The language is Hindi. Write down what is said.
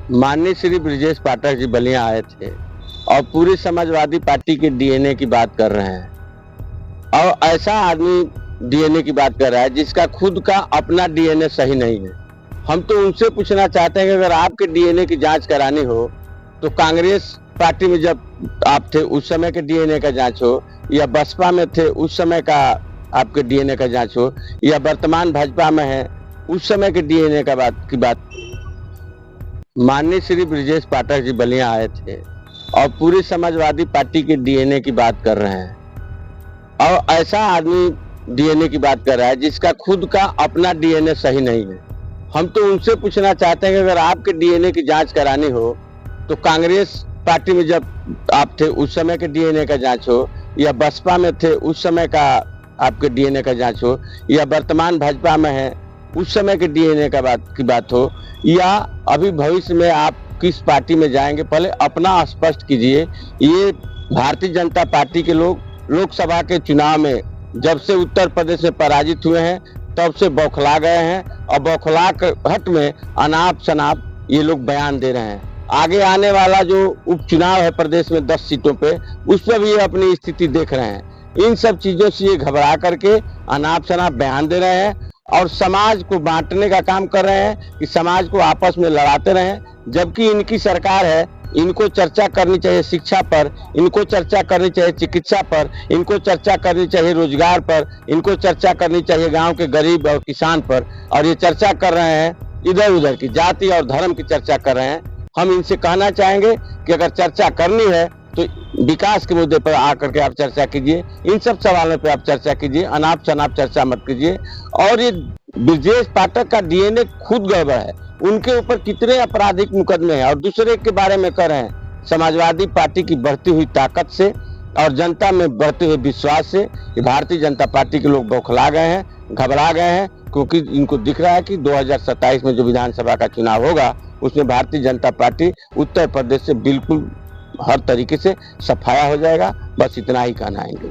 माननीय श्री ब्रजेश पाठक जी बलिया आए थे और पूरी समाजवादी पार्टी के डीएनए की बात कर रहे हैं। और ऐसा आदमी डीएनए की बात कर रहा है जिसका खुद का अपना डीएनए सही नहीं है। हम तो उनसे पूछना चाहते हैं कि अगर आपके डीएनए की जांच करानी हो तो कांग्रेस पार्टी में जब आप थे उस समय के डीएनए का जांच हो, या बसपा में थे उस समय का आपके डीएनए का जांच हो, या वर्तमान भाजपा में है उस समय के डीएनए का बात। माननीय श्री ब्रजेश पाठक जी बलिया आए थे और पूरी समाजवादी पार्टी के डीएनए की बात कर रहे हैं। और ऐसा आदमी डीएनए की बात कर रहा है जिसका खुद का अपना डीएनए सही नहीं है। हम तो उनसे पूछना चाहते हैं कि अगर आपके डीएनए की जांच करानी हो तो कांग्रेस पार्टी में जब आप थे उस समय के डीएनए का जांच हो, या बसपा में थे उस समय का आपके डीएनए का जांच हो, या वर्तमान भाजपा में है उस समय के डीएनए की बात हो, या अभी भविष्य में आप किस पार्टी में जाएंगे, पहले अपना स्पष्ट कीजिए। ये भारतीय जनता पार्टी के लोग लोकसभा के चुनाव में जब से उत्तर प्रदेश में पराजित हुए हैं तब से बौखला गए हैं, और बौखलाहट में अनाप शनाप ये लोग बयान दे रहे हैं। आगे आने वाला जो उपचुनाव है प्रदेश में 10 सीटों पे, उस पर भी ये अपनी स्थिति देख रहे हैं। इन सब चीजों से ये घबरा करके अनाप शनाप बयान दे रहे हैं और समाज को बांटने का काम कर रहे हैं कि समाज को आपस में लड़ाते रहें, जबकि इनकी सरकार है। इनको चर्चा करनी चाहिए शिक्षा पर, इनको चर्चा करनी चाहिए चिकित्सा पर, इनको चर्चा करनी चाहिए रोजगार पर, इनको चर्चा करनी चाहिए गांव के गरीब और किसान पर। और ये चर्चा कर रहे हैं इधर उधर की जाति और धर्म की चर्चा कर रहे हैं। हम इनसे कहना चाहेंगे कि अगर चर्चा करनी है तो विकास के मुद्दे पर आकर के आप चर्चा कीजिए, इन सब सवालों पे आप चर्चा कीजिए, अनाप शनाप चर्चा मत कीजिए। और ये ब्रजेश पाठक का डीएनए खुद गड़बड़ है, उनके ऊपर कितने आपराधिक मुकदमे हैं और दूसरे के बारे में कर रहे हैं। समाजवादी पार्टी की बढ़ती हुई ताकत से और जनता में बढ़ते हुए विश्वास से भारतीय जनता पार्टी के लोग बौखला गए हैं, घबरा गए हैं, क्योंकि इनको दिख रहा है कि 2027 में जो विधानसभा का चुनाव होगा उसमें भारतीय जनता पार्टी उत्तर प्रदेश से बिल्कुल हर तरीके से सफाया हो जाएगा। बस इतना ही कहना है।